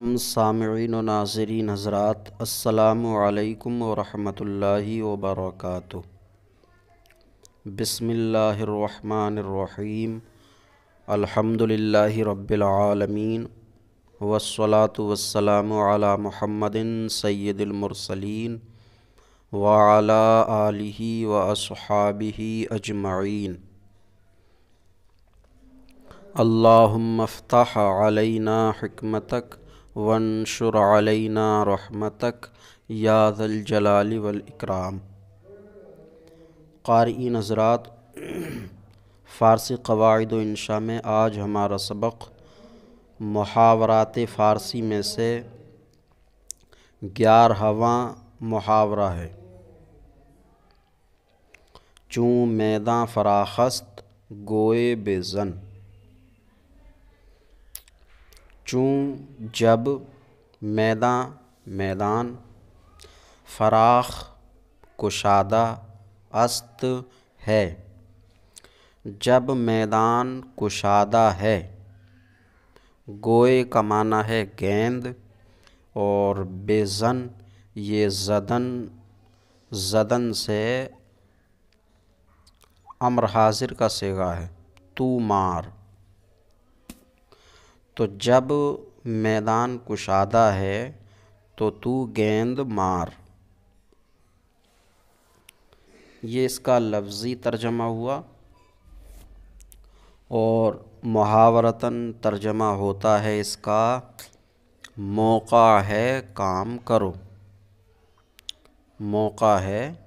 सामिईन व नाज़रीन हज़रात, अस्सलामु अलैकुम व रहमतुल्लाहि व बरकातुहू। बिस्मिल्लाहिर्रहमानिर्रहीम। अल्हम्दुलिल्लाहि रब्बिल आलमीन वस्सलातु वस्सलामु अला मुहम्मदिन सय्यिदिल मुरसलीन व अला आलिहि व अस्हाबिहि अजमईन। अल्लाहुम्मा फ़्तह अलैना हिकमतक वंशुर अलैना रहमतक या ज़ल जलाली वल इकराम। क़ारिईन हज़रात, फ़ारसी क़वाइद व इंशा में आज हमारा सबक़ मुहावरात फ़ारसी में से 11वां मुहावरा है। चूँ मैदां फ़राख़स्त गोए बेज़न। चूँ जब, मैदां मैदान, फ़राख़ कुशादा, अस्त है। जब मैदान कुशादा है, गोए का माना है गेंद, और बेज़न ये ज़दन से अम्र हाजिर का सिगा है, तू मार। तो जब मैदान कुशादा है तो तू गेंद मार। ये इसका लफ्ज़ी तर्जमा हुआ, और मुहावरतन तर्जमा होता है इसका मौका है काम करो। मौका है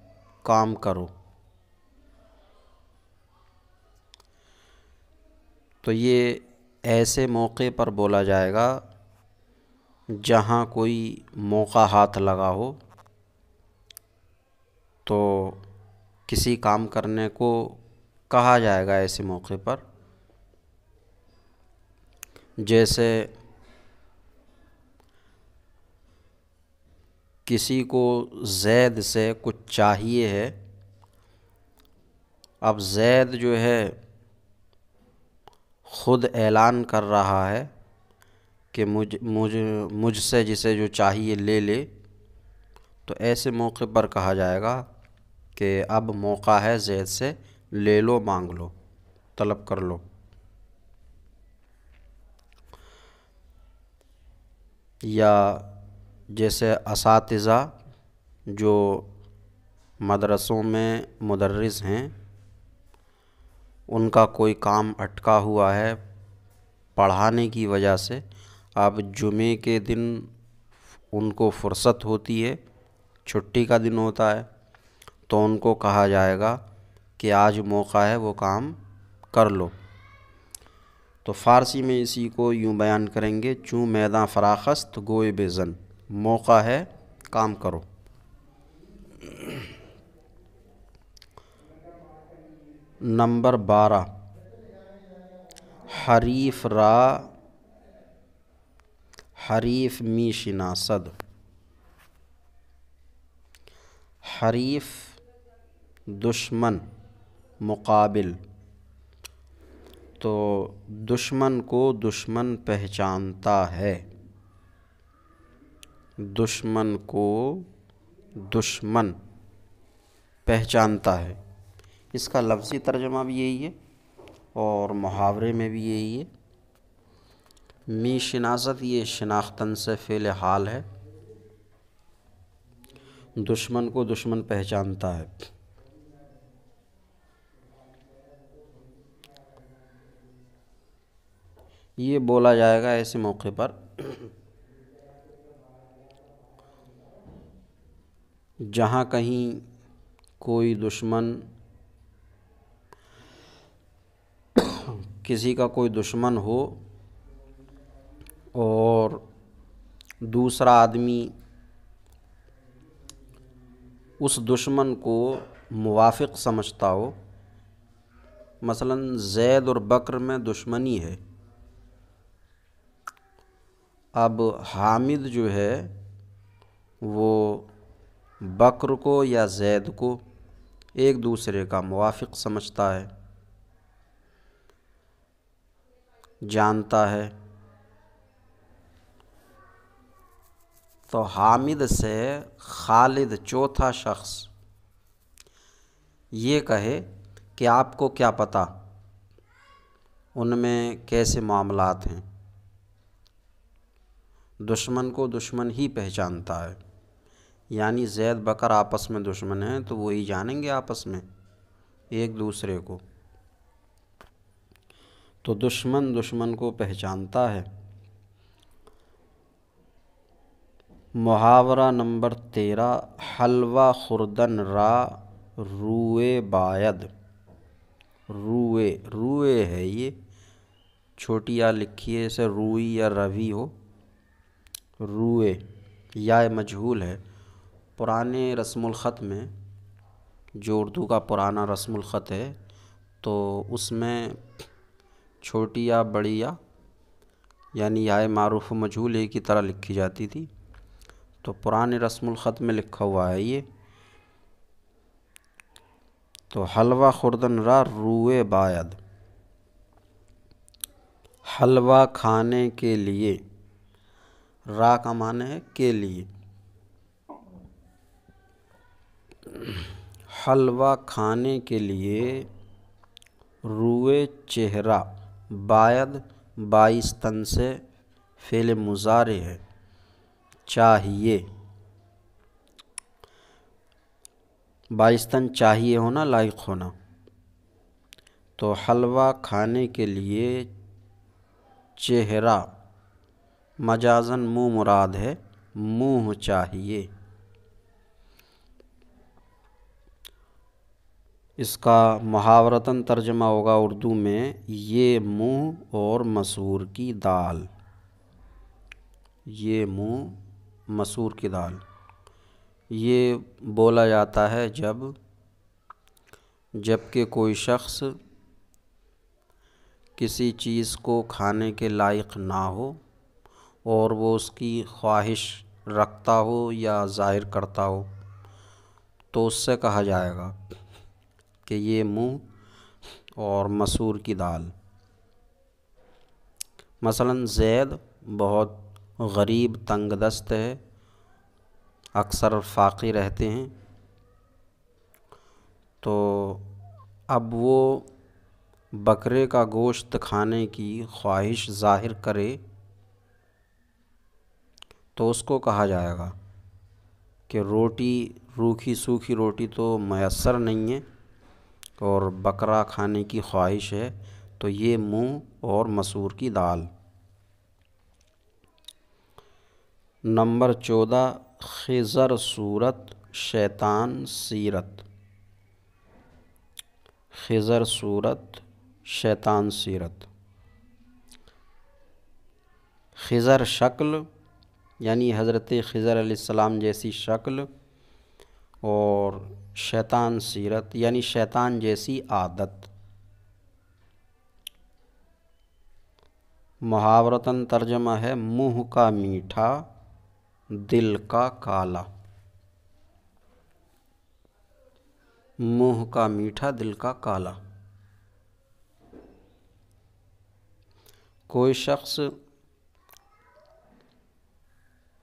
काम करो। तो ये ऐसे मौके पर बोला जाएगा जहाँ कोई मौका हाथ लगा हो, तो किसी काम करने को कहा जाएगा ऐसे मौके पर। जैसे किसी को ज़ैद से कुछ चाहिए है। अब ज़ैद जो है ख़ुद ऐलान कर रहा है कि मुझसे जिसे जो चाहिए ले ले, तो ऐसे मौके पर कहा जाएगा कि अब मौका है ज़ैद से ले लो, मांग लो, तलब कर लो। या जैसे असातिज़ा जो मदरसों में मुदर्रिस हैं, उनका कोई काम अटका हुआ है पढ़ाने की वजह से। अब जुमे के दिन उनको फ़ुर्सत होती है, छुट्टी का दिन होता है, तो उनको कहा जाएगा कि आज मौका है, वो काम कर लो। तो फ़ारसी में इसी को यूँ बयान करेंगे, चूँ मैदां फ़राख़स्त गोए बेज़न। मौका है काम करो। नंबर 12, हरीफ रा हरीफ मी शिनासद। हरीफ दुश्मन, मुकाबिल। तो दुश्मन को दुश्मन पहचानता है। दुश्मन को दुश्मन पहचानता है। इसका लफ्ज़ी तर्जमा भी यही है और मुहावरे में भी यही है। मी शिनासत ये शिनाख्तन से फ़ेल हाल है। दुश्मन को दुश्मन पहचानता है। ये बोला जाएगा ऐसे मौके पर जहाँ कहीं कोई दुश्मन, किसी का कोई दुश्मन हो और दूसरा आदमी उस दुश्मन को मुवाफ़िक़ समझता हो। मसलन ज़ैद और बकर में दुश्मनी है। अब हामिद जो है वो बकर को या ज़ैद को एक दूसरे का मुवाफ़िक़ समझता है, जानता है। तो हामिद से खालिद चौथा शख्स ये कहे कि आपको क्या पता उनमें कैसे मामलात हैं। दुश्मन को दुश्मन ही पहचानता है, यानी ज़ैद बकर आपस में दुश्मन हैं तो वही जानेंगे आपस में एक दूसरे को। तो दुश्मन दुश्मन को पहचानता है। मुहावरा नंबर 13, हलवा खुर्दन रा रूए बायद। रूए रूए है ये, छोटी या लिखी है, इसे रूई या रवि हो। रूए या मजहूल है। पुराने रस्मुल ख़त में, जो उर्दू का पुराना रस्मुल ख़त है, तो उसमें छोटी या बड़ी या यानी या मारूफ मजहूल एक ही तरह लिखी जाती थी। तो पुराने रस्मुल ख़त में लिखा हुआ है ये। तो हलवा खुर्दन रा रूए बायद, हलवा खाने के लिए, रा का माने है के लिए, हलवा खाने के लिए, रूए चेहरा, बायद 22 तन से फ़ेल मुज़ारे है, चाहिए। 22 तन चाहिए होना, लायक होना। तो हलवा खाने के लिए चेहरा मजाजन मुँह मुराद है, मुँह चाहिए। इसका मुहावरतन तर्जमा होगा उर्दू में, ये मुँह और मसूर की दाल। ये मुँह मसूर की दाल। ये बोला जाता है जबकि कोई शख्स किसी चीज़ को खाने के लायक ना हो और वो उसकी ख्वाहिश रखता हो या ज़ाहिर करता हो, तो उससे कहा जाएगा कि ये मुँह और मसूर की दाल। मसलन ज़ैद बहुत गरीब तंगदस्त है, अक्सर फ़ाक़ी रहते हैं। तो अब वो बकरे का गोश्त खाने की ख्वाहिश ज़ाहिर करे तो उसको कहा जाएगा कि रोटी, रूखी सूखी रोटी तो मैसर नहीं है और बकरा खाने की ख्वाहिश है, तो ये मुँह और मसूर की दाल। नंबर 14, खिज़र सूरत शैतान सीरत। खिज़र सूरत शैतान सीरत। खिज़र शक्ल यानी हज़रत खिज़र अलैहिस्सलाम जैसी शक्ल, और शैतान सीरत यानी शैतान जैसी आदत। मुहावरतन तर्जमा है, मुँह का मीठा दिल का काला। मुँह का मीठा दिल का काला। कोई शख्स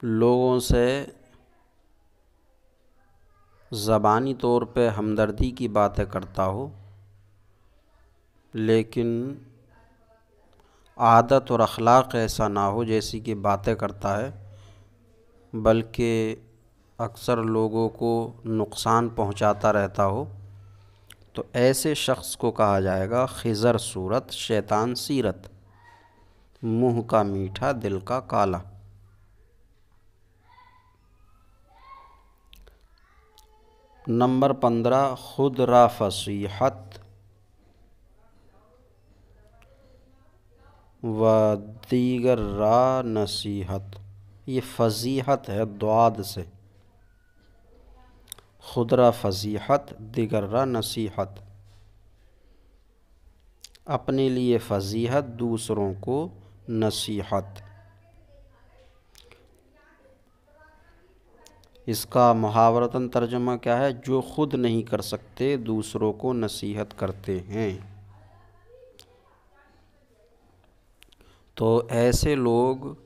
लोगों से ज़बानी तौर पे हमदर्दी की बातें करता हो, लेकिन आदत और अखलाक ऐसा ना हो जैसी कि बातें करता है, बल्कि अक्सर लोगों को नुकसान पहुंचाता रहता हो, तो ऐसे शख्स को कहा जाएगा खिज़र सूरत शैतान सीरत, मुँह का मीठा दिल का काला। नंबर 15, खुदरा फसीहत व दीगर रा नसीहत। ये फजीहत है द्वाद से, खुदरा फजीहत दीगर रा नसीहत। अपने लिए फजीहत, दूसरों को नसीहत। इसका मुहावरतन तर्जुमा क्या है? जो ख़ुद नहीं कर सकते दूसरों को नसीहत करते हैं। तो ऐसे लोग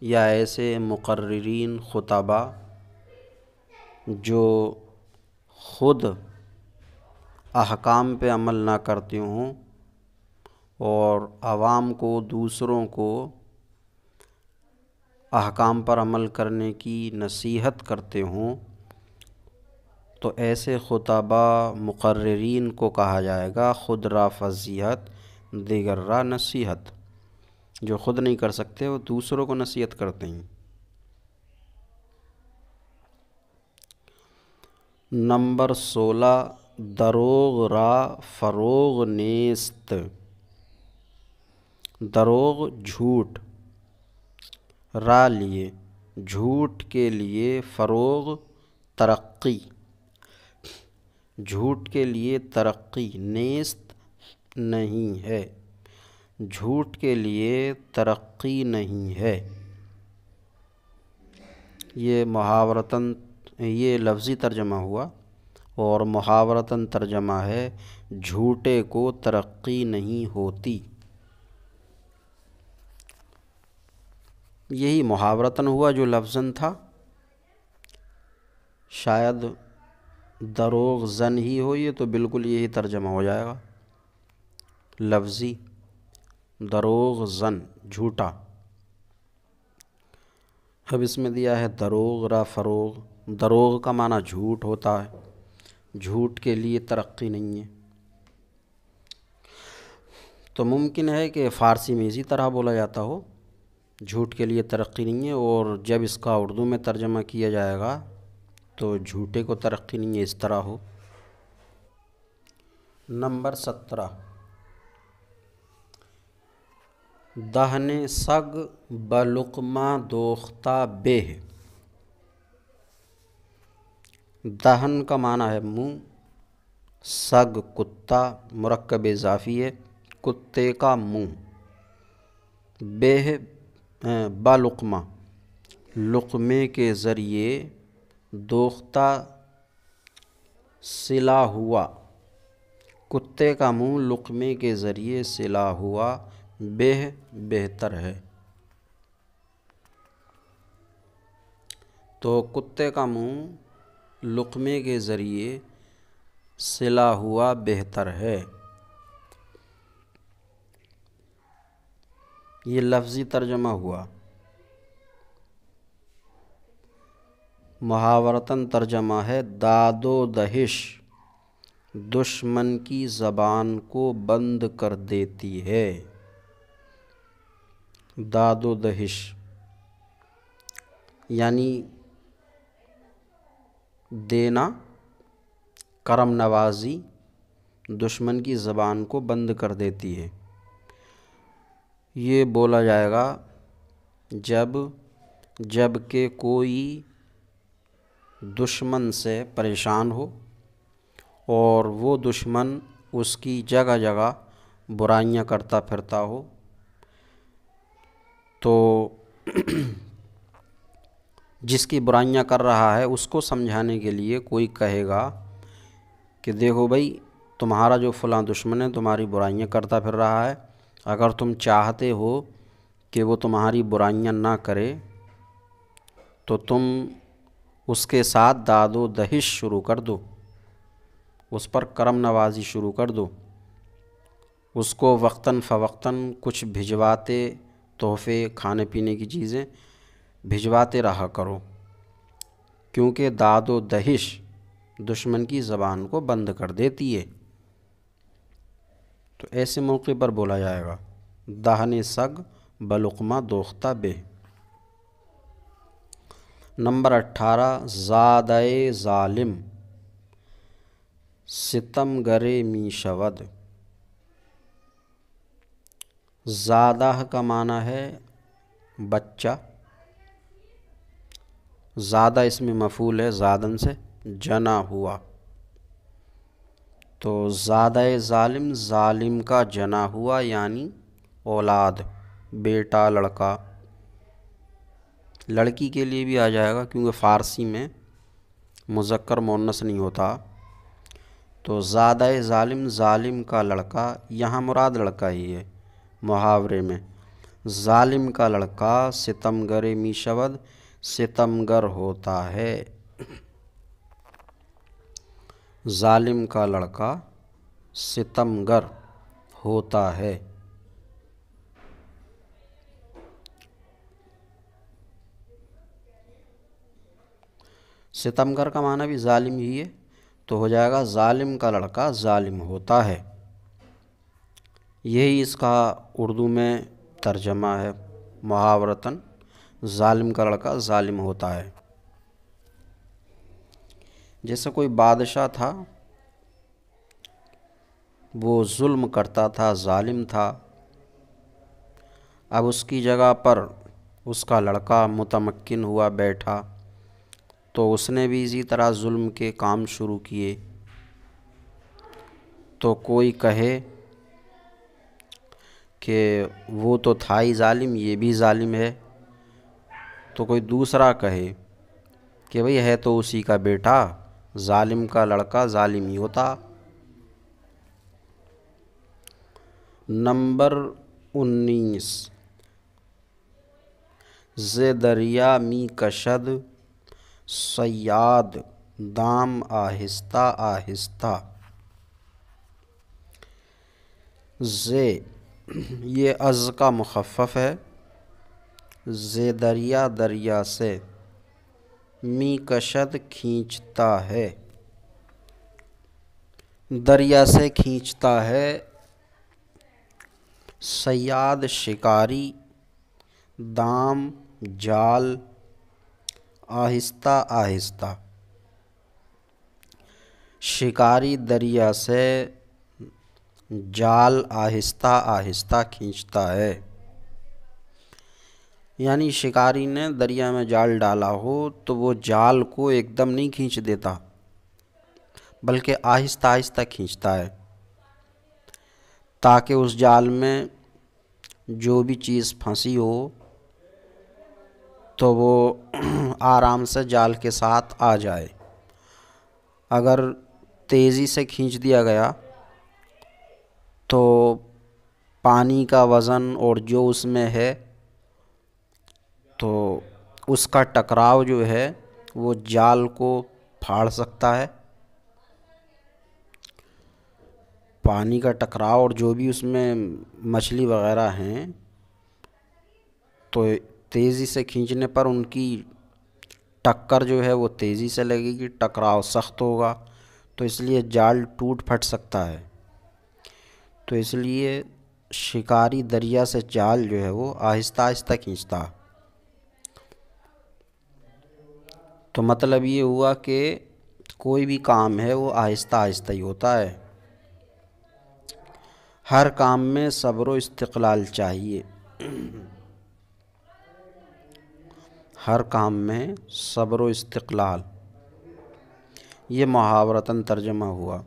या ऐसे मुक़र्रिरीन खुतबा जो ख़ुद अहकाम पे अमल ना करते हों और आवाम को, दूसरों को अहकाम पर अमल करने की नसीहत करते हों, तो ऐसे खुतबा मुक़र्रिरीन को कहा जाएगा खुद रा फ़ज़ीहत दिगर रा नसीहत। जो ख़ुद नहीं कर सकते वो दूसरों को नसीहत करते हैं। नंबर 16, दरोग रा फ़रोग नेस्त। दरोग झूठ, रा लिए झूठ के लिए, फ़रोग तरक्की, झूठ के लिए तरक्की, नेस्त नहीं है, झूठ के लिए तरक्की नहीं है। ये मुहावरतन, ये लफ्ज़ी तर्जमा हुआ और मुहावरतन तर्जमा है झूठे को तरक्की नहीं होती। यही मुहावरतन हुआ जो लफ्ज़न था, शायद दरोग ज़न ही हो, ये तो बिल्कुल यही तर्जमा हो जाएगा लफ्ज़ी, दरोग ज़न झूठा। अब इसमें दिया है दरोग रा फ़रोग। दरोग का माना झूठ होता है, झूठ के लिए तरक्की नहीं है। तो मुमकिन है कि फ़ारसी में इसी तरह बोला जाता हो, झूठ के लिए तरक्की नहीं है, और जब इसका उर्दू में तर्जमा किया जाएगा तो झूठे को तरक्की नहीं है, इस तरह हो। नंबर 17, दहने सग बलुकमा दोख्ता बेह। दहन का माना है मुँह, सग कुत्ता, मुरक्कब इज़ाफ़ी है, कुत्ते का मुँह, बेह बलुकमा लुक़मे के ज़रिए, दोख्ता सिला हुआ, कुत्ते का मुँह लुक़मे के ज़रिए सिला हुआ, बेह बेहतर है। तो कुत्ते का मुँह लुक़मे के ज़रिए सिला हुआ बेहतर है। ये लफ्ज़ी तर्जमा हुआ। मुहावरतन तर्जमा है दादो दहिश दुश्मन की ज़बान को बंद कर देती है। दादो दहिश यानी देना, करम नवाज़ी दुश्मन की ज़बान को बंद कर देती है। ये बोला जाएगा जब के कोई दुश्मन से परेशान हो और वो दुश्मन उसकी जगह जगह बुराइयां करता फिरता हो, तो जिसकी बुराइयां कर रहा है उसको समझाने के लिए कोई कहेगा कि देखो भाई, तुम्हारा जो फ़लाँ दुश्मन है तुम्हारी बुराइयां करता फिर रहा है, अगर तुम चाहते हो कि वो तुम्हारी बुराइयां ना करे तो तुम उसके साथ दादो दहिश शुरू कर दो, उस पर करम नवाज़ी शुरू कर दो, उसको वक्तन फ़वक्तन कुछ भिजवाते, तोहफ़े, खाने पीने की चीज़ें भिजवाते रहा करो, क्योंकि दादो दहिश दुश्मन की ज़बान को बंद कर देती है। तो ऐसे मौके पर बोला जाएगा दाहने सग बलुकमा दोख्ता बे। नंबर 18, ज़ादए ज़ालिम सितम गरे मी शवद। ज़ादा का माना है बच्चा, ज़्यादा इसमें मफ़ूल है ज़ादन से, जना हुआ, तो ज़ादए ज़ालिम ज़ालिम का जना हुआ यानी औलाद, बेटा, लड़का। लड़की के लिए भी आ जाएगा क्योंकि फ़ारसी में मुज़क्कर मुअन्नस नहीं होता। तो ज़ादए ज़ालिम ज़ालिम का लड़का, यहाँ मुराद लड़का ही है मुहावरे में। जालिम का लड़का सितमगरे मी शब्द सितमगर होता है। जालिम का लड़का सितमगर होता है। सितमगर का माना भी जालिम ही है, तो हो जाएगा जालिम का लड़का जालिम होता है। यही इसका उर्दू में तर्जमा है मुहावरतन, जालिम का लड़का जालिम होता है। जैसे कोई बादशाह था, वो जुल्म करता था, जालिम था। अब उसकी जगह पर उसका लड़का मुतमक्किन हुआ बैठा, तो उसने भी इसी तरह जुल्म के काम शुरू किए। तो कोई कहे कि वो तो था ही जालिम, ये भी जालिम है, तो कोई दूसरा कहे कि भाई है तो उसी का बेटा, जालिम का लड़का जालिम ही होता। नंबर 19, ज़े दरिया मी कशद सयाद दाम आहिस्ता आहिस्ता। ज़े ये अज़ का मुखफ़फ़ है, ज़े दरिया दरिया से, मी कशद खींचता है, दरिया से खींचता है, सयाद शिकारी, दाम जाल, आहिस्ता आहिस्ता। शिकारी दरिया से जाल आहिस्ता आहिस्ता खींचता है। यानी शिकारी ने दरिया में जाल डाला हो तो वो जाल को एकदम नहीं खींच देता, बल्कि आहिस्ता आहिस्ता खींचता है, ताकि उस जाल में जो भी चीज़ फंसी हो तो वो आराम से जाल के साथ आ जाए। अगर तेज़ी से खींच दिया गया तो पानी का वज़न और जो उसमें है, तो उसका टकराव जो है वो जाल को फाड़ सकता है। पानी का टकराव और जो भी उसमें मछली वगैरह हैं, तो तेज़ी से खींचने पर उनकी टक्कर जो है वो तेज़ी से लगेगी, टकराव सख्त होगा, तो इसलिए जाल टूट फट सकता है। तो इसलिए शिकारी दरिया से जाल जो है वो आहिस्ता आहिस्ता खींचता। तो मतलब ये हुआ कि कोई भी काम है वो आहिस्ता आहिस्ता ही होता है। हर काम में सब्र व इस्तिक़लाल चाहिए। हर काम में सब्र व इस्तिक़लाल, ये मुहावरतन तर्जमा हुआ।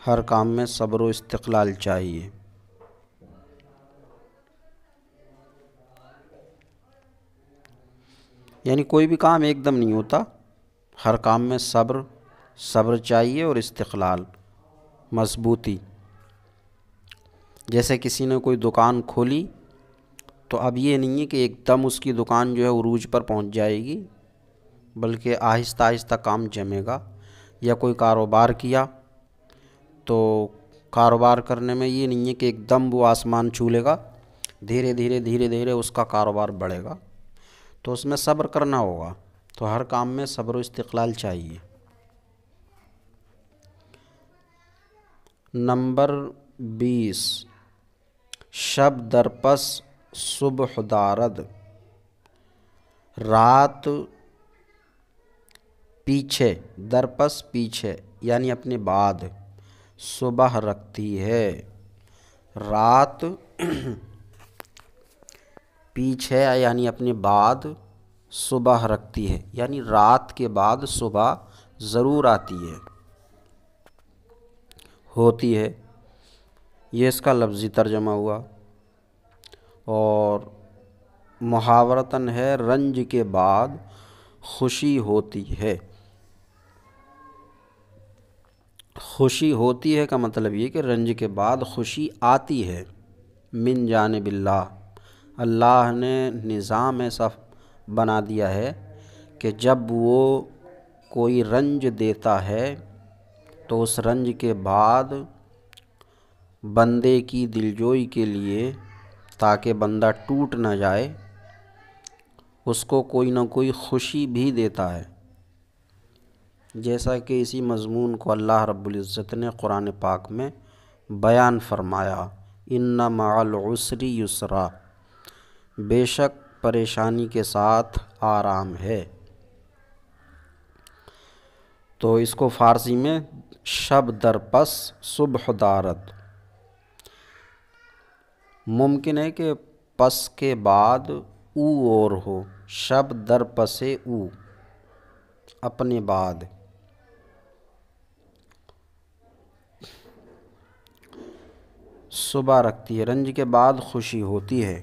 हर काम में सब्र व इस्तिक़लाल चाहिए। यानी कोई भी काम एकदम नहीं होता, हर काम में सब्र चाहिए और इस्तिक़लाल, मजबूती। जैसे किसी ने कोई दुकान खोली, तो अब ये नहीं है कि एकदम उसकी दुकान जो है उरूज पर पहुंच जाएगी, बल्कि आहिस्ता आहिस्ता काम जमेगा। या कोई कारोबार किया, तो कारोबार करने में ये नहीं है कि एकदम वो आसमान छू लेगा, धीरे धीरे धीरे धीरे उसका कारोबार बढ़ेगा, तो उसमें सब्र करना होगा। तो हर काम में सब्र व इस्तिक़लाल चाहिए। नंबर 20, शब दरपस सुबह दारद, रात पीछे, दरपस पीछे यानी अपने बाद, सुबह रखती है। रात पीछे यानी अपने बाद, सुबह रखती है यानी रात के बाद सुबह ज़रूर आती है, होती है। ये इसका लफ्ज़ी तर्जमा हुआ। और मुहावरतन है, रंज के बाद खुशी होती है। खुशी होती है का मतलब ये कि रंज के बाद खुशी आती है, मिन जानिबिल्लाह। अल्लाह ने निज़ाम ऐसा बना दिया है कि जब वो कोई रंज देता है तो उस रंज के बाद बंदे की दिलजोई के लिए, ताकि बंदा टूट न जाए, उसको कोई ना कोई खुशी भी देता है। जैसा कि इसी मज़मून को अल्लाह रब्बुल इज़्ज़त ने कुरान पाक में बयान फरमाया, इन्ना मअल उसरी युसरा, बेशक परेशानी के साथ आराम है। तो इसको फ़ारसी में शब दरपस सुबह दारद, मुमकिन है कि पस के बाद ऊ और हो, शब दर पसे ऊ, अपने बाद। सुबह रखती है, रंज के बाद खुशी होती है।